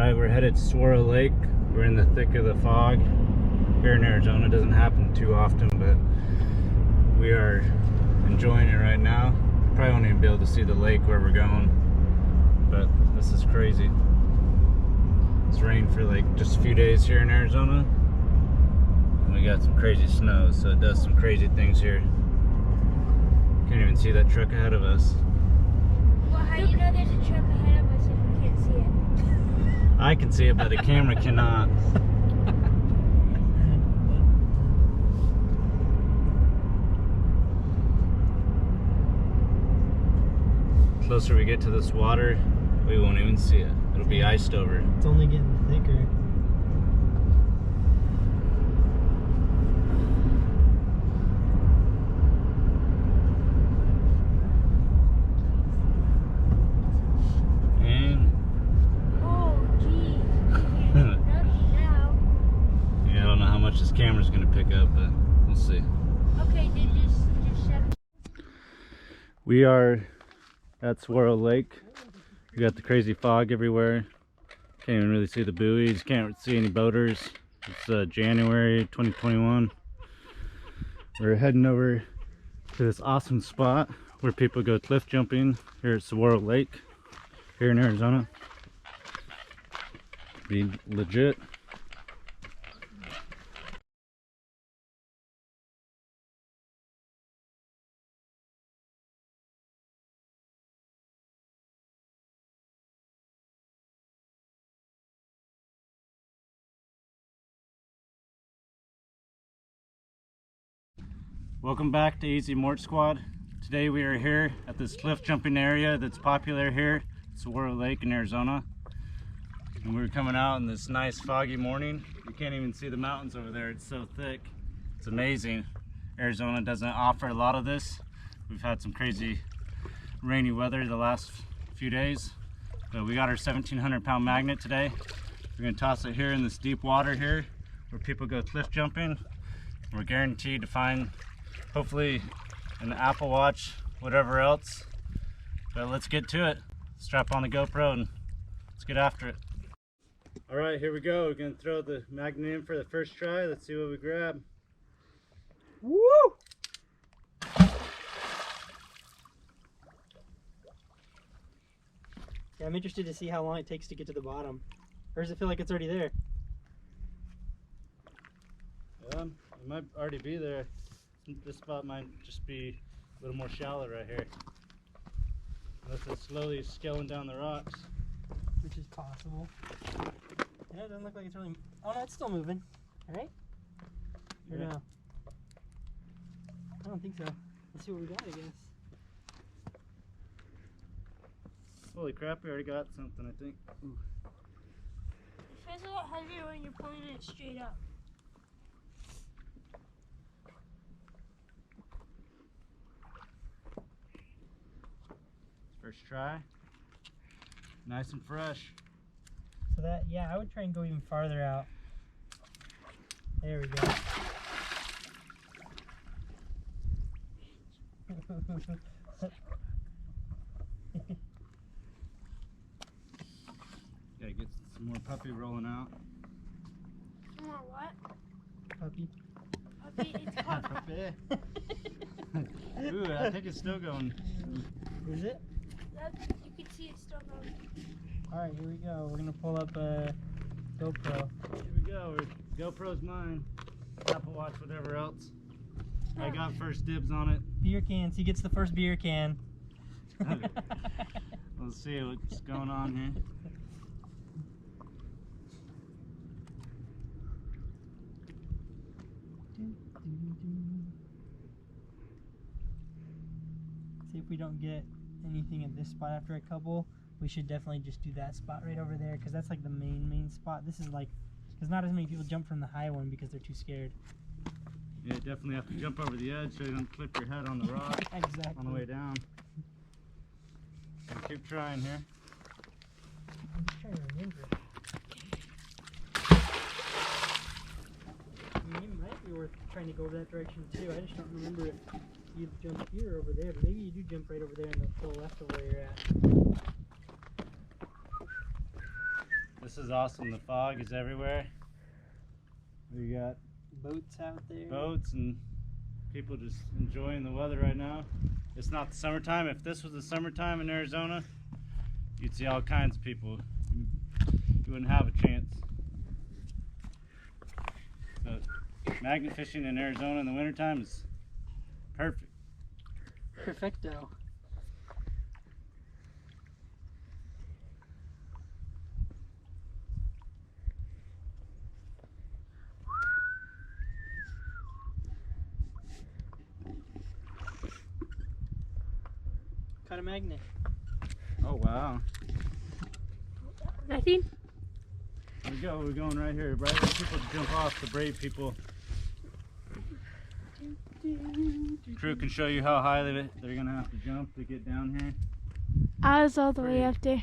Alright, we're headed to Saguaro Lake. We're in the thick of the fog. Here in Arizona, it doesn't happen too often, but we are enjoying it right now. Probably won't even be able to see the lake where we're going, but this is crazy. It's rained for like just a few days here in Arizona, and we got some crazy snow, so it does some crazy things here. Can't even see that truck ahead of us. Well, how do you know there's a truck ahead of us if we can't see it? I can see it, but the camera cannot. The closer we get to this water, we won't even see it. It'll be iced over. It's only getting thicker. And Oh, geez. You can't see nothing now. yeah, I don't know how much this camera's gonna pick up, but we'll see. Okay, then just shut up. We are at Saguaro Lake. We got the crazy fog everywhere. Can't even really see the buoys. Can't see any boaters. It's January 2021. We're heading over to this awesome spot where people go cliff jumping here at Saguaro Lake here in Arizona. Be legit. Welcome back to Easy Mort Squad. Today we are here at this cliff jumping area that's popular here at Saguaro Lake in Arizona. And we're coming out in this nice foggy morning. You can't even see the mountains over there, it's so thick. It's amazing. Arizona doesn't offer a lot of this. We've had some crazy rainy weather the last few days. But we got our 1,700 pound magnet today. We're gonna toss it here in this deep water here where people go cliff jumping. We're guaranteed to find hopefully an Apple Watch, whatever else. But let's get to it. Strap on the GoPro and let's get after it. All right, here we go. We're gonna throw the magnet in for the first try. Let's see what we grab. Woo! Yeah, I'm interested to see how long it takes to get to the bottom. Or does it feel like it's already there? Yeah, it might already be there. This spot might just be a little more shallow right here. Unless it's slowly scaling down the rocks. Which is possible. Yeah, it doesn't look like it's really... Oh no, it's still moving. Alright? Or Yeah. no? I don't think so. Let's see what we got, I guess. Holy crap, we already got something, I think. Ooh. It feels a lot heavier when you're pulling it straight up. First try. Nice and fresh. So that, yeah, I would try and go even farther out. There we go. Gotta get some more puppy rolling out. Some more what? Puppy. Puppy, it's called Puppy. Ooh, I think it's still going. Is it? you can see it's still going. Alright, here we go. We're gonna pull up a GoPro. Here we go. GoPro's mine. Apple Watch, whatever else. I got first dibs on it. Beer cans. He gets the first beer can. Let's see what's going on here. See if we don't get anything at this spot after a couple. We should definitely just do that spot right over there because that's like the main spot. This is like, because not as many people jump from the high one because they're too scared. Yeah, definitely have to jump over the edge so you don't clip your head on the rock Exactly. on the way down. And keep trying here. I'm just trying to remember. I mean, it might be worth trying to go over that direction too. I just don't remember if you jump here or over there, but maybe you do jump right over there in the full left of where you're at. This is awesome. The fog is everywhere. We got Boats out there. boats and people just enjoying the weather right now. It's not the summertime. If this was the summertime in Arizona, you'd see all kinds of people. You wouldn't have a chance. But magnet fishing in Arizona in the wintertime is perfect. Perfecto. Caught a magnet. Oh wow. Nothing? Here we go. We're going right here. Right where people jump off, the brave people. Crew can show you how high they're gonna have to jump to get down here. I was all the way up there.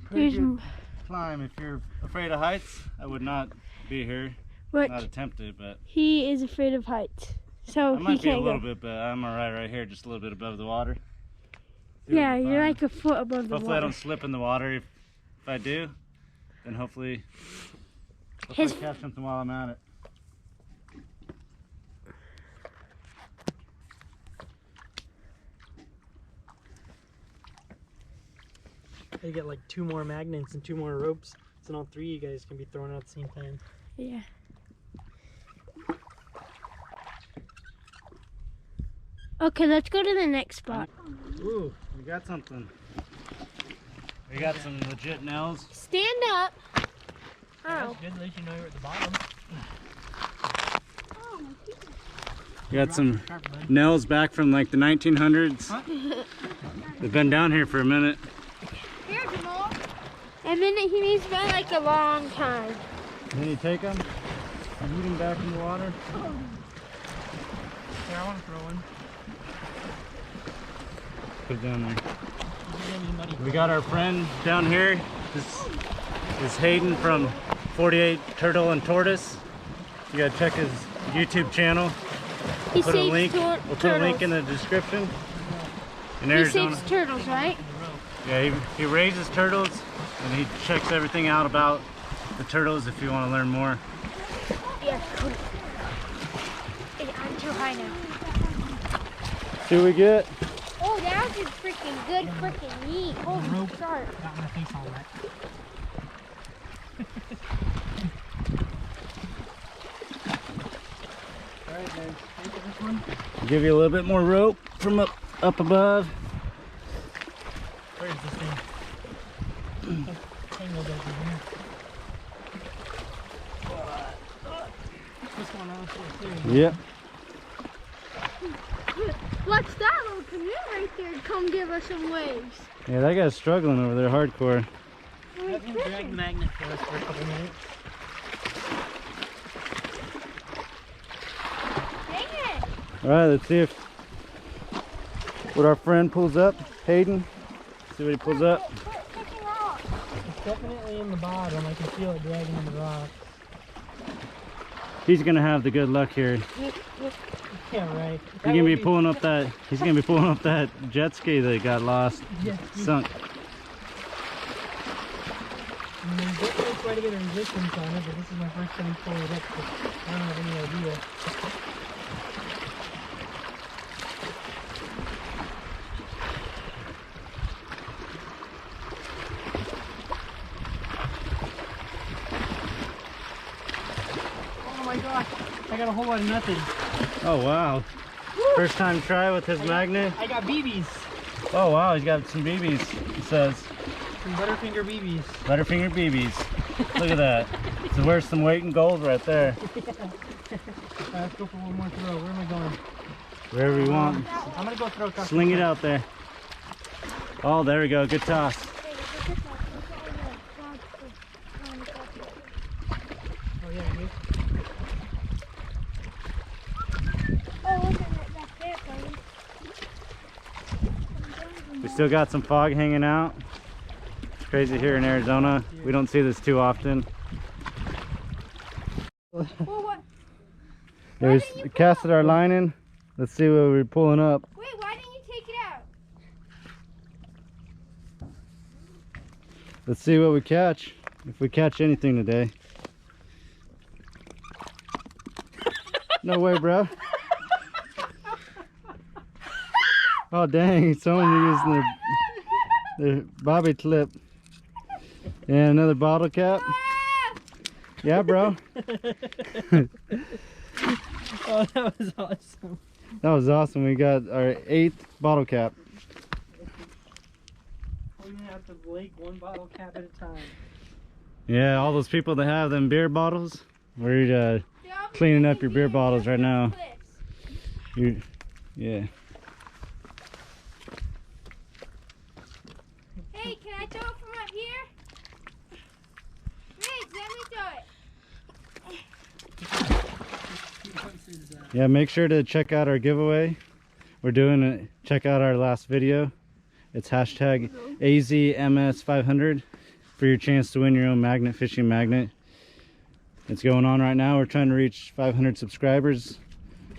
Pretty There's good climb. If you're afraid of heights, I would not be here. But Not attempt it, but he is afraid of heights. So I he might be a can't little go. bit, but I'm alright right here, just a little bit above the water. See what Yeah, we you're find. like a foot above the Hopefully I water. don't slip in the water. If I do, then hopefully His- catch something while I'm at it. They get like 2 more magnets and 2 more ropes, so all 3 you guys can be thrown out at the same time. Yeah. Okay, let's go to the next spot. Ooh, we got something. We got some legit nails. Stand up. That's good, at least you know you're at the bottom. We got some nails back from like the 1900s. They've been down here for a minute. Here, Jamal. A minute, he means been like a long time. Then you take them and eat them back in the water. Here, I want to throw one. Put it down there. We got our friend down here. This is Hayden from 48 Turtle and Tortoise. You gotta check his YouTube channel. He Put a saves link. We'll put a link in turtles. the description. In He Arizona. saves turtles, right? Yeah, he raises turtles and he checks everything out about the turtles if you want to learn more. Yeah, cool. I'm too high now. See what we get? Oh, that was just freaking good freaking meat. Holy Rope. start. Got my face all wet. Alright guys, ready for this one? Give you a little bit more rope from up above. Where is this thing? Tangled over here. This one out here too. Yep. What's that little canoe right there? Come give us some waves. Yeah, that guy's struggling over there hardcore. Let him drag the magnet for us for a couple minutes. Dang it. All right, let's see what our friend pulls up. Hayden, see what he pulls up. Quit picking rocks. It's definitely in the bottom. I can feel it dragging in the rocks. He's gonna have the good luck here. Yeah, right. He's gonna be pulling up that. He's gonna be pulling up that jet ski that got lost, Yeah. sunk. I mean, there's definitely quite a bit of resistance on it, but this is my first time pulling it up, so I don't have any idea. Oh my gosh, I got a whole lot of nothing. Oh wow! First time try with his magnet. I got BBs. Oh wow, he's got some BBs. It says Some Butterfinger BBs. Butterfinger BBs. Look at that. It's worth some weight in gold right there. Let's go for one more throw. Where am I going? Wherever you want. I'm gonna go throw across. Sling it out there. Oh, there we go. Good toss. Oh yeah, you. Oh, look at that there, buddy. We still got some fog hanging out. It's crazy here in Arizona. We don't see this too often. Well, what? Yeah, we casted our line in. Let's see what we're pulling up. Wait, why didn't you take it out? Let's see what we catch. If we catch anything today. No way, bro. Oh dang, someone using their bobby clip. And another bottle cap. Yeah, bro. Oh, that was awesome. That was awesome. We got our 8th bottle cap. We're gonna have to Blake one bottle cap at a time. Yeah, all those people that have them beer bottles, we're cleaning up your beer bottles right now. Yeah. Hey, can I throw it from up here? Wait, let me throw it. Yeah, make sure to check out our giveaway. We're doing it. Check out our last video. It's hashtag AZMS500 for your chance to win your own magnet, fishing magnet. It's going on right now. We're trying to reach 500 subscribers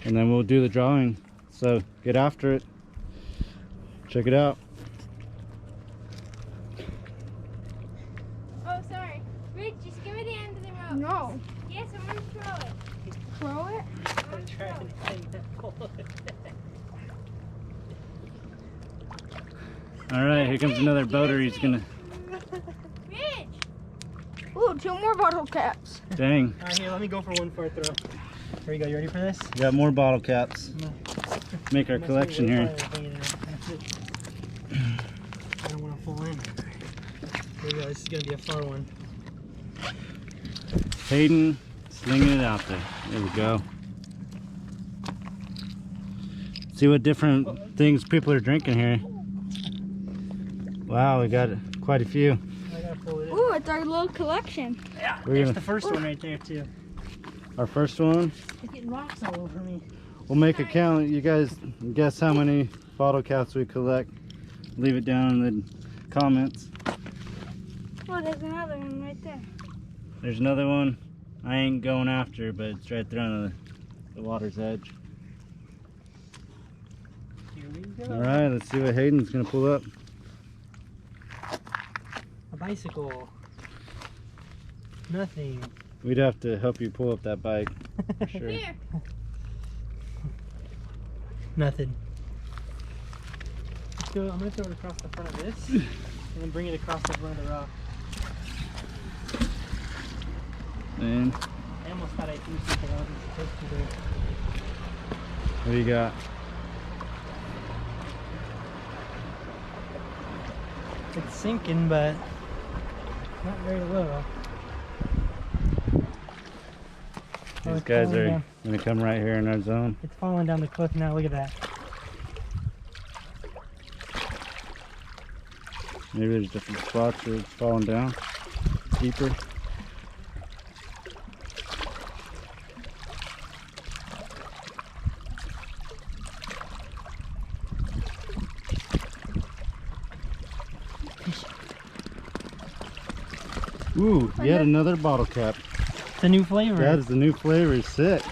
and then we'll do the drawing. So get after it. Check it out. Oh, sorry. Rich, just give me the end of the rope. No. Yes, I'm gonna throw it. Throw it? I'm trying to take that bullet. All right, here comes another boater. He's gonna. Rich! Ooh, 2 more bottle caps. Dang. Alright, here, let me go for one for a throw. Here you go, you ready for this? We got more bottle caps. Make our collection here. I don't want to fall in. Here we go, this is going to be a far one. Hayden slinging it out there. There we go. See what different things people are drinking here. Wow, we got quite a few. I gotta pull it in. Ooh, it's our little collection. Yeah, We're there's gonna- the first one right there too. Our first one. It's getting rocks all over me. We'll make a count. You guys guess how many bottle caps we collect. Leave it down in the comments. Oh, there's another one right there. There's another one. I ain't going after, but it's right there on the water's edge. Here we go. All right, let's see what Hayden's gonna pull up. A bicycle. Nothing. We'd have to help you pull up that bike for sure. Here. Nothing. Let's go. I'm gonna throw it across the front of this, and then bring it across the front of the rock. And I almost thought I threw something I wasn't supposed to do. what do you got? It's sinking, but not very low. Oh, These it's guys falling are down. gonna come right here in our zone. It's falling down the cliff now. Look at that. Maybe there's different spots where it's falling down deeper. Ooh, yet another bottle cap. It's a new flavor. That is the new flavor. Sick.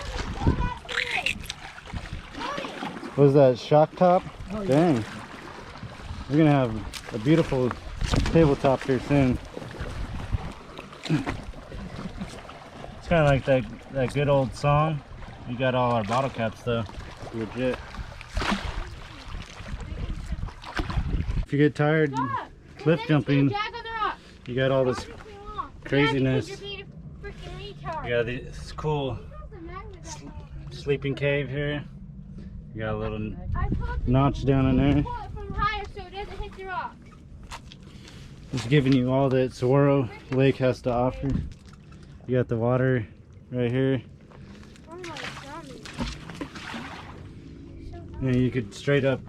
What is that, shock top? Oh, yeah. Dang. We're gonna have a beautiful tabletop here soon. It's kind of like that good old song. We got all our bottle caps though. Legit. If you get tired cliff jumping, you got all this craziness. You got this cool sleeping cave here. You got a little notch down in there. Just giving you all that Saguaro Lake has to offer. You got the water right here. And you could straight up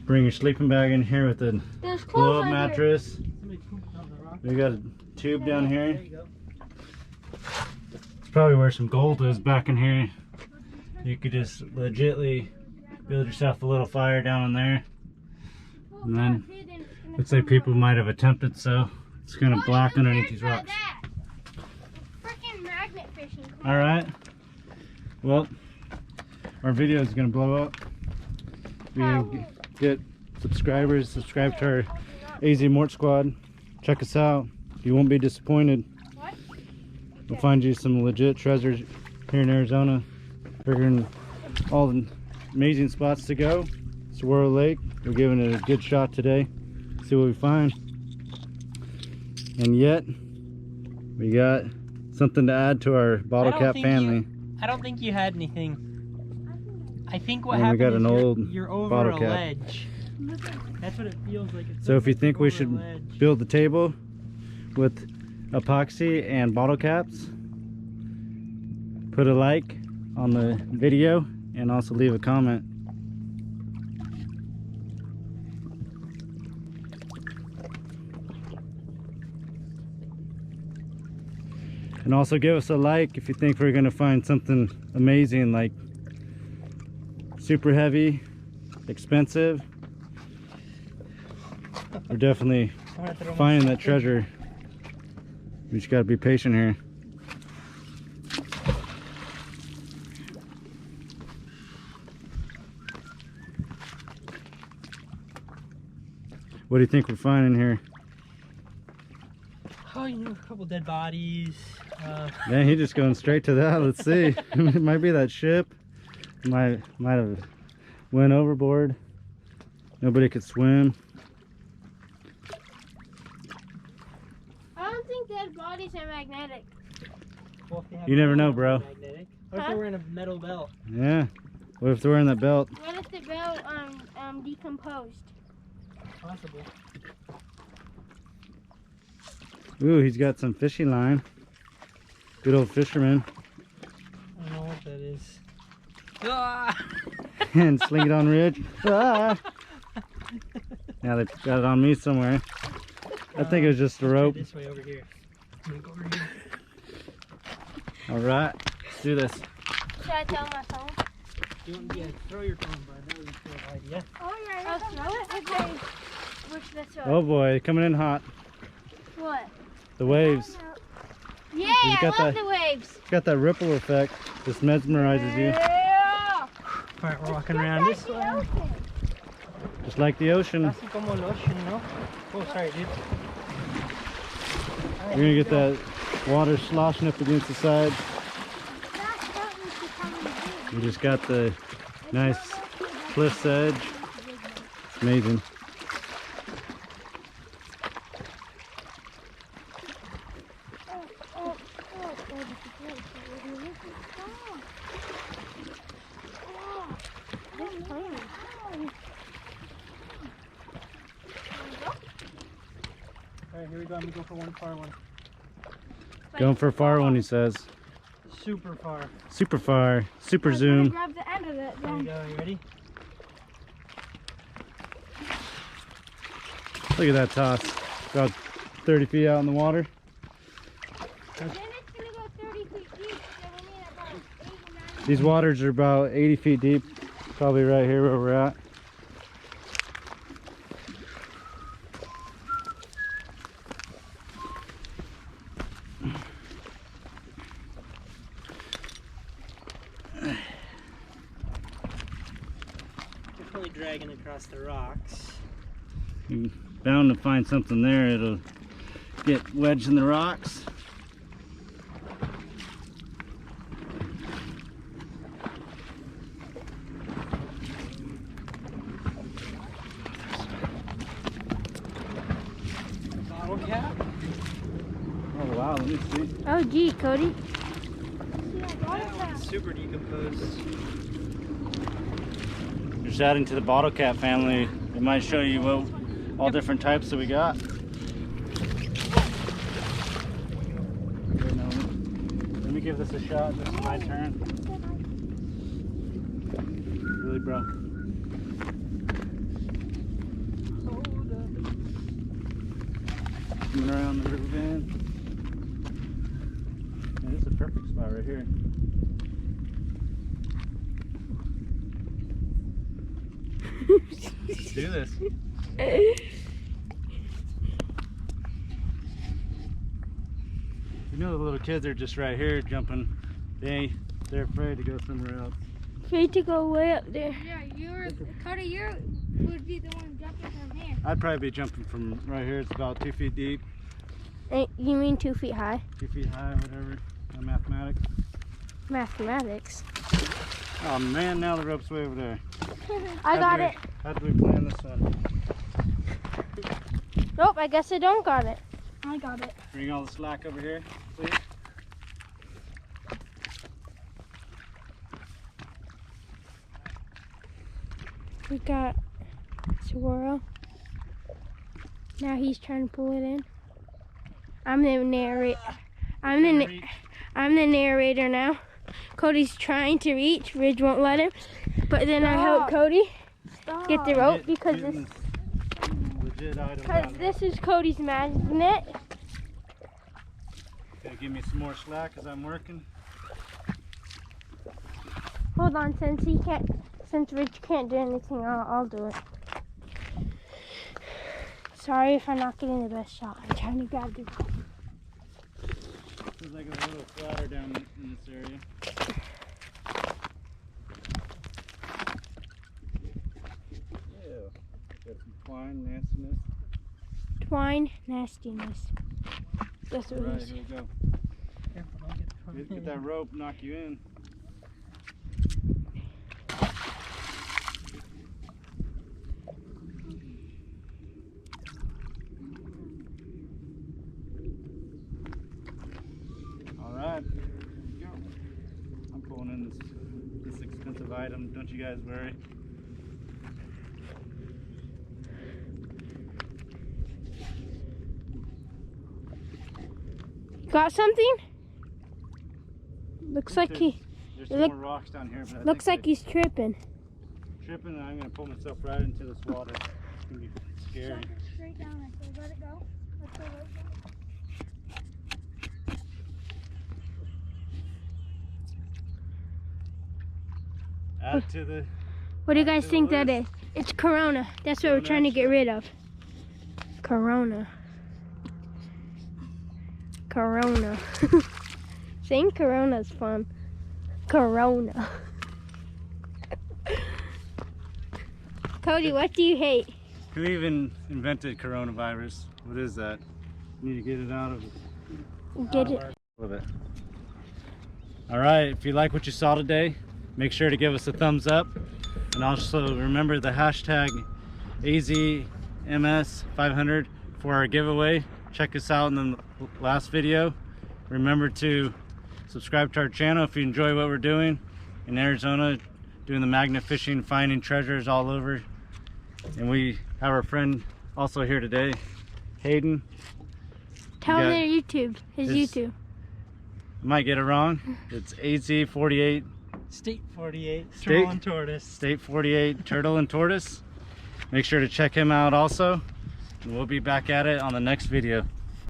bring your sleeping bag in here with a There's blow clothes up right here. mattress. Somebody pooped on the rock. We got a tube down here. There you go. It's probably where some gold is back in here. You could just legitly build yourself a little fire down in there. And then looks like people might have attempted, so it's kind of black underneath these rocks. Freaking magnet fishing. All right. Well, our video is gonna blow up. We get subscribers. Subscribe to our AZ Mort Squad. Check us out. You won't be disappointed. What? We'll find you some legit treasures here in Arizona. Figuring all the amazing spots to go. Saguaro Lake. We're giving it a good shot today. See what we find. And yet, we got something to add to our bottle cap family. I don't think you had anything. I think what And we happened got is an old you're over bottle a cap. ledge. That's what it feels like. It So if you feels like think you're we over a should ledge. build the table with epoxy and bottle caps, put a like on the video and also leave a comment. And also give us a like if you think we're gonna find something amazing, like super heavy, expensive. We're definitely I'm gonna throw my finding that stuff in. treasure. We just gotta be patient here. What do you think we're finding here? Oh, you know, a couple dead bodies. Man, he's just going straight to that. Let's see. It might be that ship. Might have went overboard. Nobody could swim. I don't think dead bodies are magnetic. Well, if they have You never know, metal, bro. magnetic. What if Huh? they're wearing a metal belt? Yeah. What if they're wearing that belt? What if the belt decomposed? Possible. Ooh, he's got some fishing line. Good old fisherman. I don't know what that is. Ah! And sling it on ridge. Ah! Now they got it on me somewhere. I think it was just a Let's try rope. This way over here. I'm gonna go over here. All right, let's do this. Should I tell my phone? You want me to throw your phone, bud? That was a cool idea. Oh yeah, I'll that's throw it? okay. Which this way? Oh boy, coming in hot. What? The waves. Yeah, He's I got love that- the waves. It's got that ripple effect. Just mesmerizes you. Yeah. Alright, we're walking around this way. Just like the ocean. Así como el ocean, no? Oh, sorry, dude. You're gonna get that water sloshing up against the side. You just got the nice cliff's edge. It's amazing. Alright, here we go. I'm gonna go for one far one. Going for a far one, he says. Super far. Super far, super I'm gonna zoom. grab the end of it There we then. go. You ready? Look at that toss. About 30 feet out in the water. Then it's gonna go 30 feet deep, so we need about 8 or 9. These waters are about 80 feet deep. Probably right here where we're at. Definitely dragging across the rocks. You're bound to find something there. It'll get wedged in the rocks. Bottle cap. Oh wow, let me see. Oh, gee, Cody. That one's super decomposed. Just adding to the bottle cap family. It might show you what all different types that we got. Let me give this a shot. This is my turn. Really, bro? Coming around the river bend. Man, this is a perfect spot right here. Let's do this. You know the little kids are just right here jumping. They're afraid to go somewhere else. Afraid to go way up there. Yeah, Cody, you would be the one jumping from here. I'd probably be jumping from right here. It's about 2 feet deep, You mean 2 feet high? 2 feet high, whatever. No mathematics. Mathematics. Oh man, now the rope's way over there. I got it. How do we plan this one? Nope, I guess I don't got it. I got it. Bring all the slack over here, please. We got Saguaro. Now he's trying to pull it in. I'm the narrator now. Cody's trying to reach. Ridge won't let him. But then I help Cody get the rope because this is Cody's magnet. Gotta give me some more slack as I'm working. Hold on, since Ridge can't do anything, I'll do it. Sorry if I'm not getting the best shot. I'm trying to grab the rope. Feels like it's a little flatter down in this area. Ew. Got some twine nastiness. Twine nastiness. That's what it Alright, is. here we go. Careful, don't Get that rope, knock you in. Alright, here we go. I'm pulling in this expensive item, don't you guys worry. Got something? Looks like There's some look- more rocks down here, but I looks think like he's tripping. they're tripping, and I'm gonna pull myself right into this water. It's gonna be scary. Straight down, I said, let it go. Let's go right down. Add to the What do you guys to the think that list. is? It's Corona. That's what we're Corona trying to get extra. rid of. Corona. Corona. Saying Corona is fun. Corona. Cody, what do you hate? Who even invented coronavirus? What is that? We need to get it out of Get it? with it. All right, if you like what you saw today, make sure to give us a thumbs up, and also remember the hashtag AZMS500 for our giveaway. Check us out in the last video. Remember to subscribe to our channel if you enjoy what we're doing in Arizona, doing the magnet fishing, finding treasures all over. And we have our friend also here today, Hayden. Tell got them their YouTube. His YouTube. I might get it wrong. It's AZ48 State 48, State- turtle and tortoise. State 48 Turtle and Tortoise. Make sure to check him out also. And we'll be back at it on the next video.